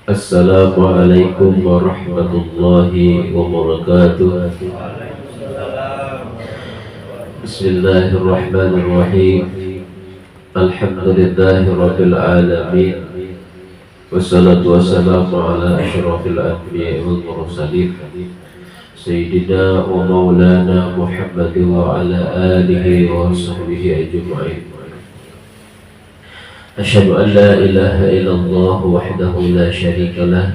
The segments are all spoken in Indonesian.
Assalamualaikum warahmatullahi wabarakatuh. Bismillahirrahmanirrahim. Alhamdulillahi rabbil alamin. Wassalatu wassalamu ala asyrafil anbiya'i wal mursalin Sayyidina wa maulana Muhammad wa ala alihi wa sahbihi ajma'in. أشهد أن لا إله إلا الله وحده لا شريك له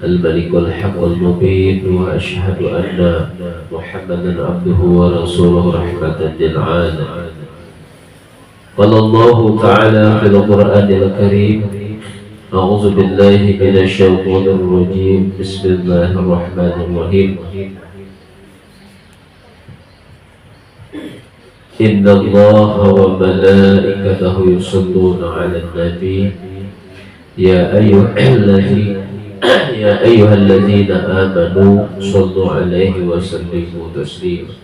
الملك الحق المبين وأشهد أن محمدا عبده ورسوله رحمة للعالمين. قال الله تعالى في القرآن الكريم أعوذ بالله من الشيطان الرجيم بسم الله الرحمن الرحيم إن الله وملائكته يصلون على النبي يا أيها الذين آمنوا صلوا عليه وسلموا تسليما.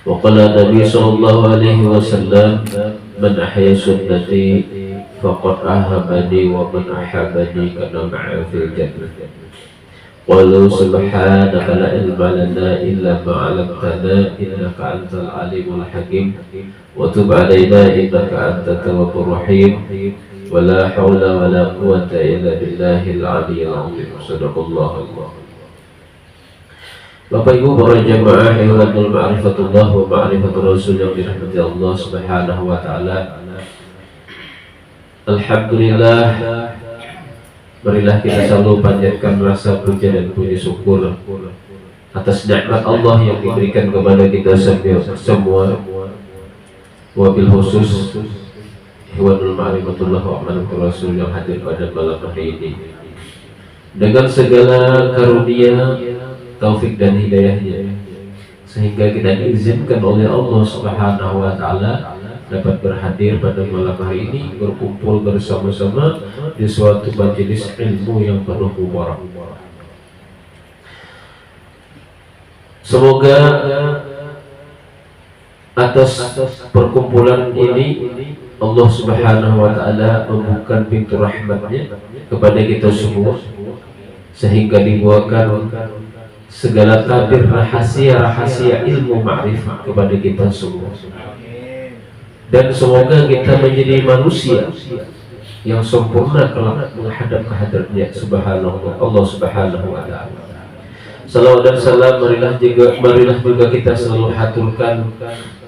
وقال النبي صلى الله عليه وسلم من أحيا سنتي فقد أحبني ومن أحبني كان معي في الجنة. قالوا سبحانك لا علم لنا إلا ما علمتنا إنك أنت العليم الحكيم وتب علينا إنك أنت التواب الرحيم ولا حول ولا قوة إلا بالله العلي العظيم. صدق الله. Bapak Ibu para jamaah Ihwatul Ma'rifatullah wa Ma'rifatul Rasul yang dirahmati Allah Subhanahu wa taala. Alhamdulillah, marilah kita selalu panjatkan rasa puja dan puji syukur atas nikmat Allah yang diberikan kepada kita semua. Wabil khusus Ihwatul Ma'rifatullah wa Ma'rifatul Rasul yang hadir pada malam hari ini dengan segala karunia, taufik dan hidayahnya, sehingga kita diizinkan oleh Allah Subhanahu wa taala dapat berhadir pada malam hari ini, berkumpul bersama-sama di suatu majelis ilmu yang penuh mubarak. Semoga atas perkumpulan ini Allah Subhanahu wa taala membuka pintu rahmatnya kepada kita semua, sehingga dibuahkan segala tabir rahasia-rahasia ilmu ma'rifah kepada kita semua. Dan semoga kita menjadi manusia yang sempurna kelak menghadap kehadiratnya Allah Subhanahu wa taala. Salawat dan salam marilah juga kita selalu haturkan,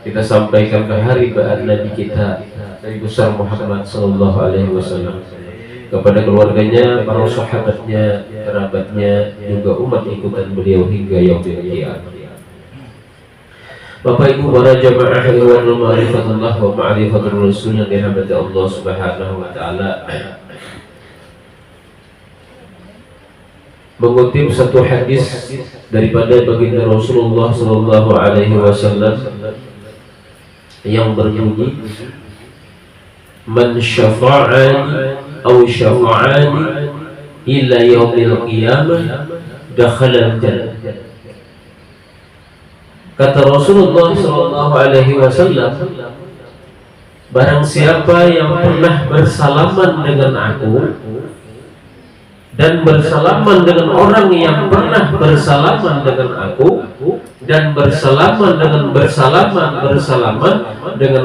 kita sampaikan ke hari ba'ad Nabi kita Nabi besar Muhammad sallallahu alaihi wasallam, kepada keluarganya, para sahabatnya, kerabatnya, juga umat ikutan beliau hingga yaumil qiyamah. Bapak Ibu para jamaah Ihwatul Ma'rifatullah wa Ma'rifatul Rasul yang dirahmati Allah Subhanahu wa taala, mengutip satu hadis daripada baginda Rasulullah sallallahu alaihi wasallam yang berbunyi, man syafa'ani aw syafa'ani ila yaumil qiyamah dakhala al-jannah. Kata Rasulullah sallallahu alaihi wasallam, barang siapa yang pernah bersalaman dengan aku dan bersalaman dengan orang yang pernah bersalaman dengan aku dan bersalaman dengan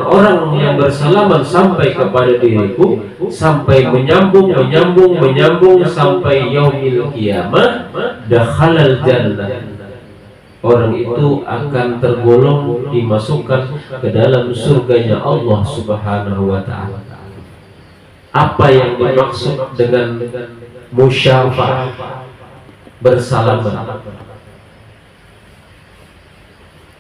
orang yang bersalaman sampai kepada diriku, sampai menyambung sampai yaumil qiyamah, dakhalal jannah, orang itu akan tergolong dimasukkan ke dalam surganya Allah Subhanahu wa taala. Apa yang dimaksud dengan musyafa'ah, bersalaman?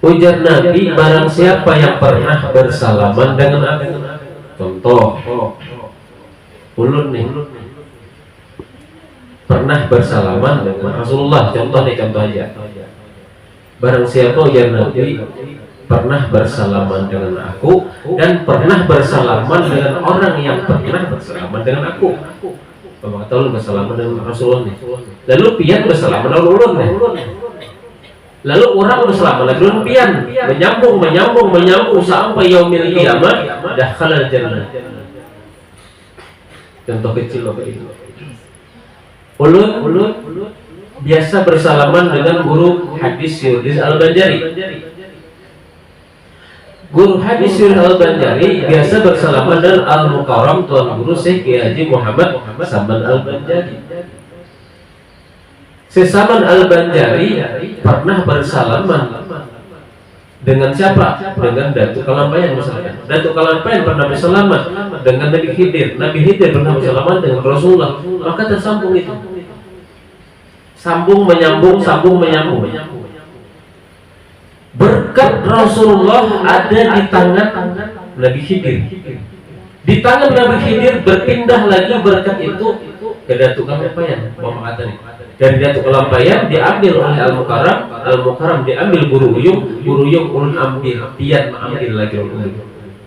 Ujar Nabi, barang siapa yang pernah bersalaman dengan aku. Contoh, ulun nih pernah bersalaman dengan Rasulullah, contoh aja. Barang siapa, ujar Nabi, pernah bersalaman dengan aku dan pernah bersalaman dengan orang yang pernah bersalaman dengan aku. Bapak kata ulun bersalaman dengan Rasulullah nih, lalu pian bersalaman dengan ulun nih, lalu orang bersalaman lagi ulun pian, menyambung sampai yaumil qiyamah, dakhalal jannah. Contoh kecil Bapak Ibu. Ulun biasa bersalaman dengan guru hadis Yudis Al-Banjari. Guru hadis Yudis Al-Banjari biasa bersalaman dengan Al-Mukarram Tuan Guru Syekh Kiai Haji Muhammad Saman Al-Banjari. Saman Al-Banjari pernah bersalaman dengan siapa? Dengan Datuk Kalampayan misalkan. Datuk Kalampayan pernah bersalaman dengan Nabi Khidir. Nabi Khidir pernah bersalaman dengan Rasulullah. Maka tersambung itu. Sambung menyambung, sambung menyambung. Berkat Rasulullah ada di tangan Nabi Khidir. Di tangan Nabi Khidir berpindah lagi berkat itu ke Datuk Kalampayan. Dari Datuk Kalampayan diambil oleh Al-Mukarram, Al-Mukarram diambil Guru Uyung ulun ambil, pian mengambil lagi ulun.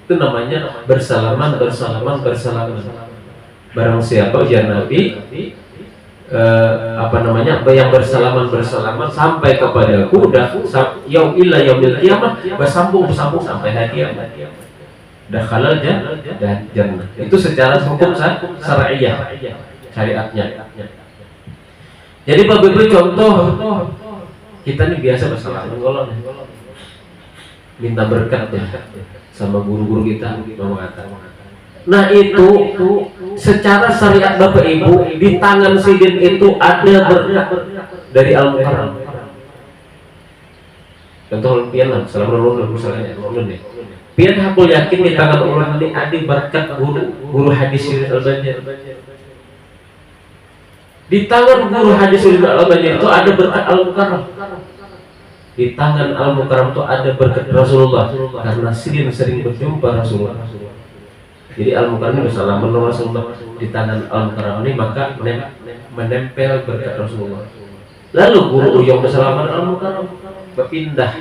Itu namanya bersalaman. Barang siapa ujar Nabi yang bersalaman sampai kepadaku yaumil qiyamah bersambung sampai hari kiamat. Dakhalal jannah. Itu secara hukum syariah, syariatnya. Jadi Bapak Ibu contoh kita nih biasa bersalaman kalau minta berkat ya sama guru-guru kita mengatakan. Nah itu secara syariat Bapak Ibu di tangan sidin itu ada berkat dari Al-Mukarram. Contoh pian lah, selama misalnya ulun nih. Pian hakul yakin di tangan ulun ini ada berkat guru hadis Al-Banjari. Di tangan guru hadis Al-Banjari itu ada berkat Al-Mukarram. Di tangan Al-Mukarram itu ada berkat Rasulullah karena sidin sering berjumpa Rasulullah. Jadi Al-Mukarram bersalaman dengan Rasulullah di tangan Al-Mukarram ini maka menempel berkat Rasulullah. Lalu guru Uyung bersalaman Al-Mukarram berpindah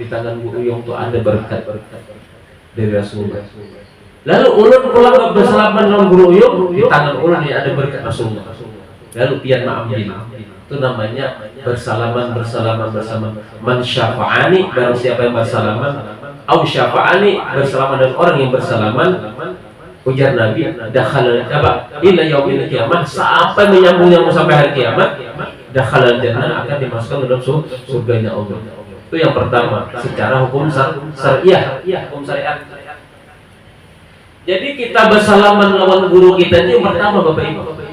di tangan guru Uyung itu ada berkat dari Rasulullah. Lalu ulun pulang bersalaman dengan guru Uyung di tangan ulun ini ada berkat Rasulullah. Lalu pian ma'ambil. Itu namanya bersalaman bersama. Man syafa'ani, barang siapa yang bersalaman, au syafa'ani, bersalaman dengan orang yang bersalaman, ujar Nabi, dakhalal ila yaumil qiyamah, sampai menyambung sampai hari kiamat, dakhalal jannah, akan dimasukkan dalam surganya Allah. Itu yang pertama, secara hukum syariah, hukum syariat. Jadi kita bersalaman lawan guru kita itu yang pertama Bapak Ibu.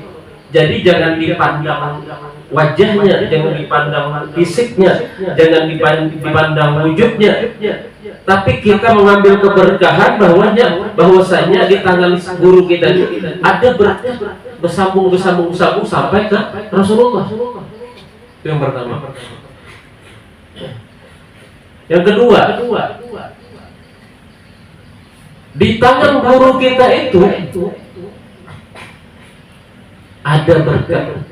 Jadi jangan dipandang wajahnya, jangan dipandang fisiknya, jangan dipandang wujudnya, tapi kita mengambil keberkahan bahwasanya di tangan guru kita itu ada berkat bersambung sampai ke Rasulullah. Itu yang pertama. Yang kedua, di tangan guru kita itu ada berkat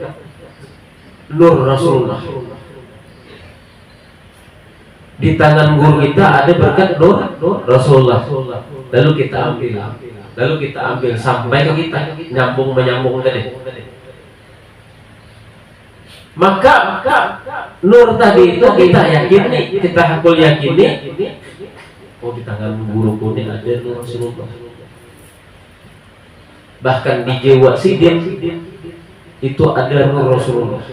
nur Rasulullah. Di tangan guru kita ada berkat nur Rasulullah. Lalu kita ambil sampai ke kita, menyambung tadi. Maka nur tadi itu kita yakini, kita hakul yakini, oh di tangan guruku ini ada nur Rasulullah. Bahkan di jiwa sidin itu ada nur Rasulullah.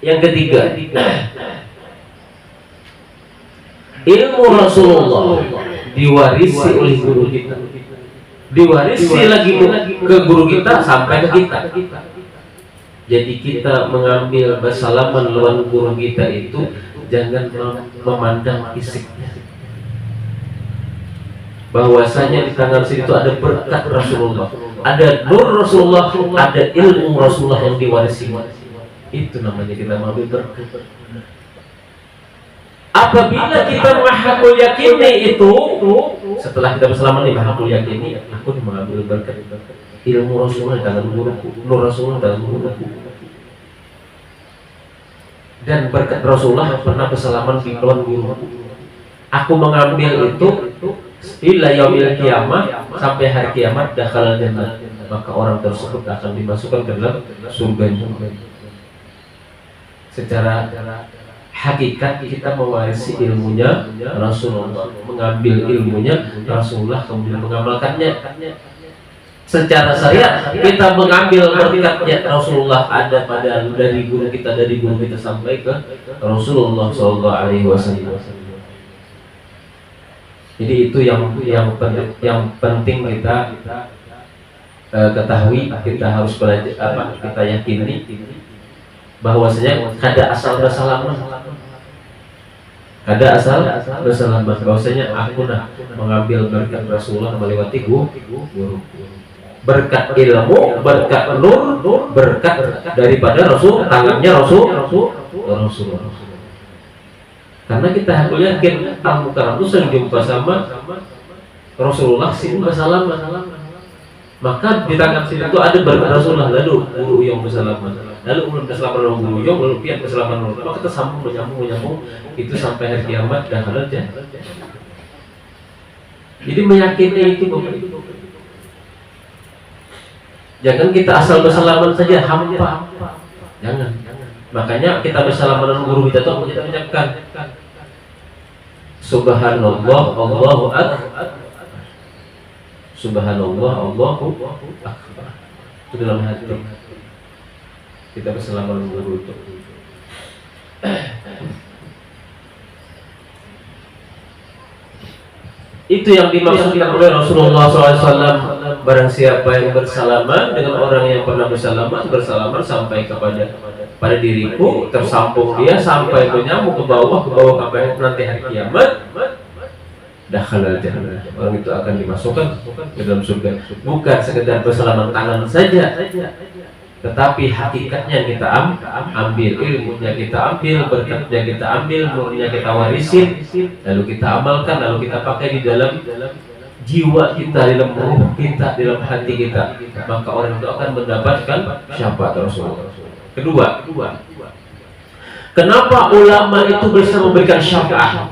Yang ketiga, ilmu Rasulullah diwarisi oleh guru kita, diwarisi lagi ke guru kita sampai ke kita. Jadi kita mengambil bersalaman lawan guru kita itu jangan memandang fisiknya, bahwasanya di tangan situ ada berkat Rasulullah, ada nur Rasulullah, ada ilmu Rasulullah yang diwarisi. Itu namanya kita mengambil berkat. Apabila kita mahakul yakini itu, setelah kita bersalaman nih mahakul yakini, aku mengambil berkat ilmu Rasulullah dalam guruku, nur Rasulullah dalam guruku, dan berkat Rasulullah pernah bersalaman di lawan guruku. Aku mengambil itu ila yaumil qiyamah, sampai hari kiamat dakhalal jannah, maka orang tersebut akan dimasukkan ke dalam surga. Secara hakikat kita mewarisi ilmunya Rasulullah, mengambil ilmunya Rasulullah kemudian mengamalkannya. Secara syariat kita mengambil berkatnya Rasulullah ada pada dari guru kita sampai ke Rasulullah SAW. Jadi itu yang penting kita ketahui, kita harus belajar kita yakini bahwasanya ada asal bersalaman. Ada asal bersalaman bahwasanya aku mengambil berkat Rasulullah melewati guru. Berkat ilmu, berkat nur, berkat daripada Rasul, tangannya Rasulullah. Karena kita harus yakin Al-Mukarram itu sering jumpa sama Rasulullah sih bersalaman. Maka di tangan sini itu ada berkat Rasulullah, lalu guru yang bersalaman, lalu ulun bersalaman dengan guru yang, lalu pihak bersalaman dengan maka kita sambung menyambung itu sampai hari kiamat dan halal ya. Jadi meyakini itu jangan kita asal bersalaman saja hampa. Jangan. Makanya kita bersalaman dengan guru kita itu kita mengucapkan Subhanallah, Allahu Akbar. Subhanallah, Allahu Akbar. Itu dalam hati kita bersalaman dengan guru itu. Itu yang dimaksudkan oleh Rasulullah SAW. Barang siapa yang bersalaman dengan orang yang pernah bersalaman sampai pada diriku, tersambung dia sampai menyambung ke bawah sampai nanti hari kiamat, dakhalal jannah. Orang itu akan dimasukkan ke dalam surga. Bukan sekedar bersalaman tangan saja, tetapi hakikatnya kita ambil, ilmunya kita ambil, berkatnya kita ambil, nurnya kita warisin, lalu kita amalkan, lalu kita pakai di dalam jiwa kita, di dalam ruh kita, di dalam hati kita. Maka orang itu akan mendapatkan syafaat Rasulullah. Kedua, kenapa ulama itu bisa memberikan syafaat?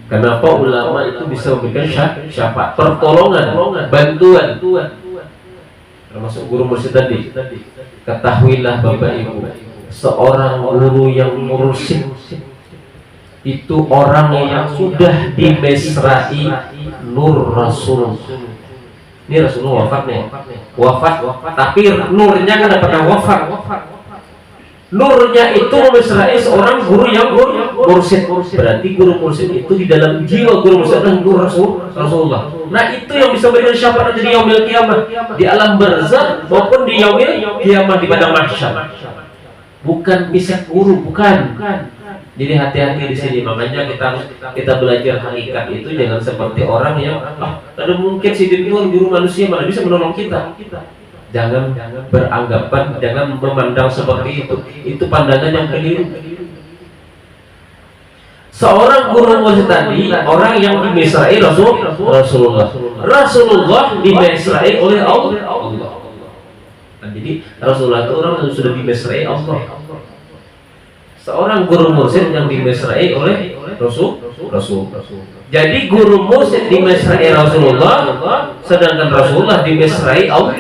Kenapa ulama itu bisa memberikan syafaat, pertolongan, bantuan? Termasuk guru mursyid tadi. Ketahuilah Bapak Ibu, seorang guru yang mursyid itu orang yang sudah dimesrai nur Rasul. Ini Rasulullah wafat, tapi nurnya kan dapat wafat. Nurnya itu memesrai seorang guru yang mursyid. Berarti guru mursyid itu di dalam jiwa guru mursyid adalah nur Rasulullah. Nah itu yang bisa memberikan syafaat di yaumil qiyamah, di alam barzakh maupun di yaumil qiyamah di padang mahsyar. Bukan misal guru, bukan. Jadi hati-hati di sini. Makanya kita belajar hakikat itu jangan seperti orang yang ada mungkin si Nur guru manusia mana bisa menolong kita. Jangan beranggapan, jangan memandang seperti itu. Itu pandangan yang keliru. Seorang guru mursyid tadi orang yang dimesrai Rasulullah. Rasulullah dimesrai oleh Allah. Nah, jadi Rasulullah itu orang yang sudah dimesrai Allah. Seorang guru mursyid yang dimesrai oleh Rasul. Jadi guru mursyid dimesrai Rasulullah, sedangkan Rasulullah dimesrai Allah.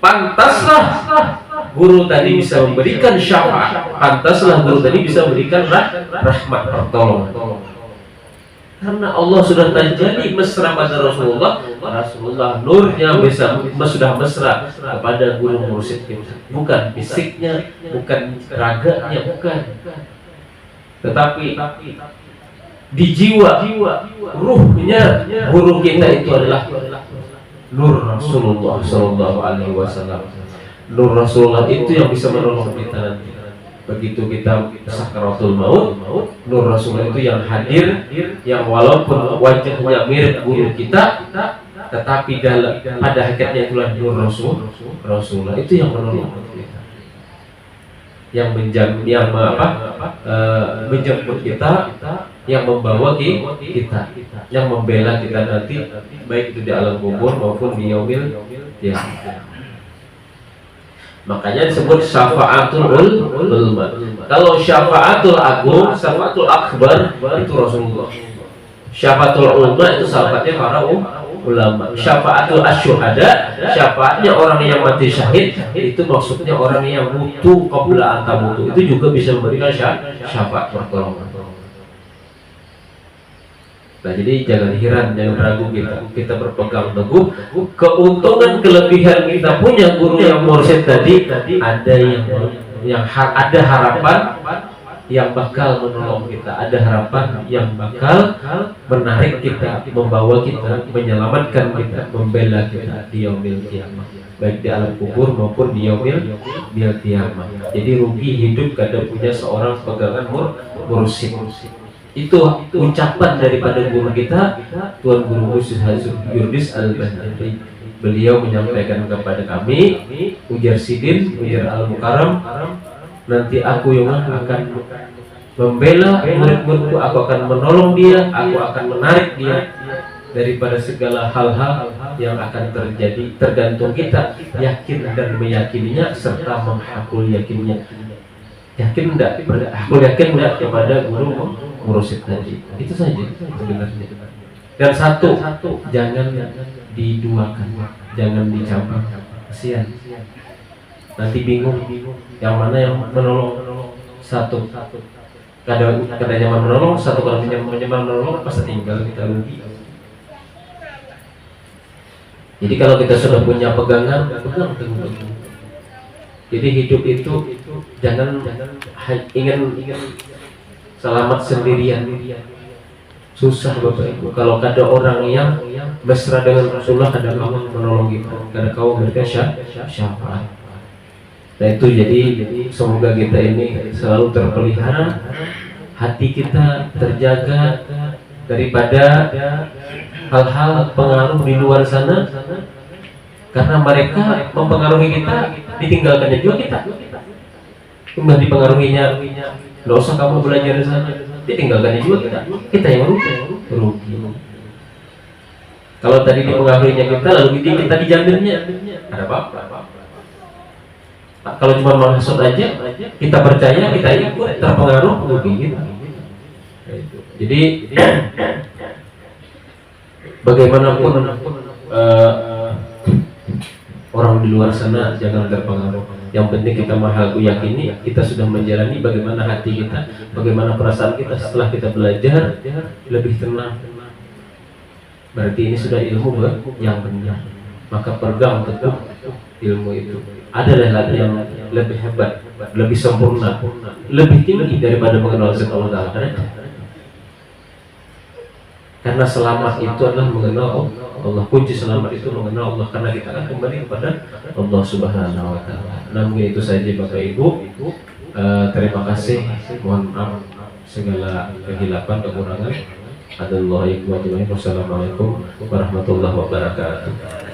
Pantaslah guru tadi bisa memberikan syafaat. Pantaslah guru tadi bisa memberikan rahmat, pertolongan. Karena Allah sudah terjadi mesra pada Rasulullah nurnya sudah mesra kepada guru mursyid kita. Bukan fisiknya, bukan raganya, bukan. Tetapi di jiwa, ruhnya guru kita itu adalah nur Rasulullah SAW. Nur Rasulullah itu yang bisa menolong kita nanti. Begitu kita sakaratul maut, nur Rasulullah itu yang hadir, yang walaupun wajahnya mirip guru kita, tetapi pada hakikatnya itulah nur Rasulullah itu yang menolong kita, yang menjemput kita, yang membawa kita, yang membela kita nanti, baik itu di alam kubur maupun di yaumil qiyamah. Makanya disebut syafaatul ulama. Kalau syafaatul agung, syafaatul akbar itu Rasulullah. Syafaatul ulama itu syafaatnya para ulama. Syafaatul asyuhada, syafaatnya orang yang mati syahid, itu maksudnya orang yang mutu qabla antamutu, itu juga bisa memberikan syafaat pertolongan. Nah, jadi jangan heran, jangan ragu kita berpegang teguh. Keuntungan kelebihan kita punya guru yang mursyid tadi, ada yang ada harapan yang bakal menolong kita, ada harapan yang bakal menarik kita, membawa kita, menyelamatkan kita, membela kita di yaumil qiyamah, baik di alam kubur maupun di yaumil qiyamah. Jadi rugi hidup kada punya seorang pegangan mursyid. Itu ucapan daripada guru kita, Tuan Guru Khusus Hazur Yurdis Al-Bandari. Beliau menyampaikan kepada kami, ujar Sidin, ujar Al-Mukarram, nanti aku yang akan membela murid-muridku, aku akan menolong dia, aku akan menarik dia daripada segala hal-hal yang akan terjadi. Tergantung kita yakin dan meyakininya serta menghakul yakinnya. Yakin enggak? Aku yakin enggak kepada guru mursyid tadi. Itu saja sebenarnya. Dan satu, jangan diduakan, jangan dicampur. Kasihan. Nanti bingung yang mana yang menolong. Satu kada nyaman menolong, satu kalau nyaman menolong pasti tinggal, kita rugi. Jadi kalau kita sudah punya pegangan, pegang teguh. Jadi hidup itu jangan ingin selamat sendirian. Susah Bapak Ibu. Kalau ada orang yang mesra dengan Rasulullah, ada kawan menolong kita, ada kawan memberikan syafaat. Nah itu jadi semoga kita ini selalu terpelihara, hati kita terjaga daripada hal-hal pengaruh di luar sana, karena mereka mempengaruhi kita, ditinggalkannya juga kita. Cuma dipengaruhinya, nggak usah kamu belajar di sana, ditinggalkannya juga kita yang rugi. Kalau tadi dipengaruhinya kita, lalu kita dijaminnya, ada apa-apa. Kalau cuma menghasut aja, kita percaya, kita ikut, terpengaruh, rugi kita. Jadi bagaimanapun orang di luar sana jangan terpengaruh. Yang penting kita maha yakini kita sudah menjalani, bagaimana hati kita, bagaimana perasaan kita setelah kita belajar lebih tenang. Berarti ini sudah ilmu yang benar. Maka pegang teguh ilmu itu. Ada lagi yang lebih hebat, lebih sempurna, lebih tinggi daripada mengenal zat Allah Ta'ala. Karena selamat itu adalah mengenal Allah. Kunci selamat itu mengenal Allah, karena kita akan kembali kepada Allah Subhanahu wa Ta'ala. Namun itu saja Bapak Ibu. Terima kasih. Mohon maaf segala kehilapan, kekurangan. Wassalamualaikum warahmatullahi wabarakatuh.